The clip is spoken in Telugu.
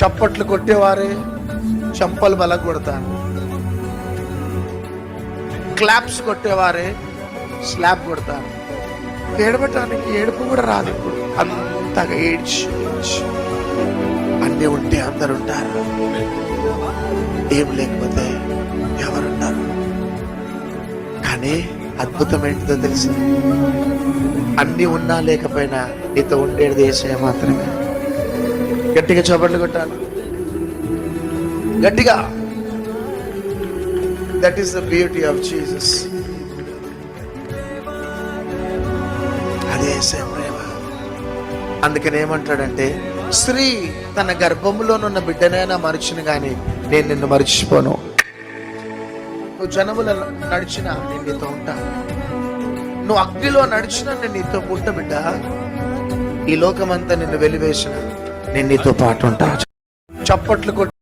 చప్పట్లు కొట్టేవారే చంపలు బలగొడతారు, క్లాప్స్ కొట్టేవారే స్లాబ్ కొడతారు. ఏడవటానికి ఏడుపు కూడా రాదు ఇప్పుడు, అంతగా ఏడ్చి అన్నీ ఉంటే అందరు ఉంటారు, ఏం లేకపోతే ఎవరున్నారు. కానీ అద్భుతం ఏంటిదో తెలుసు, అన్నీ ఉన్నా లేకపోయినా నీతో ఉండేది యేసయ్య మాత్రమే. గట్టిగా చప్పట్లు కొట్టాలి, గట్టిగా. That is the beauty of Jesus. అదే యేసయ్య ప్రేమ. అందుకని ఏమంటాడంటే, స్త్రీ తన గర్భములోనున్న బిడ్డనైనా మరిచిన కానీ నేను నిన్ను మరిచిపోను. నువ్వు జనముల నడిచినా నేను నీతో ఉంటా, నువ్వు అగ్నిలో నడిచినా నేను నీతో పుట్ట బిడ్డ, ఈ లోకమంతా నిన్ను వెలివేసిన నేను నీతో పాటు ఉంటా. చప్పట్లు కొట్టి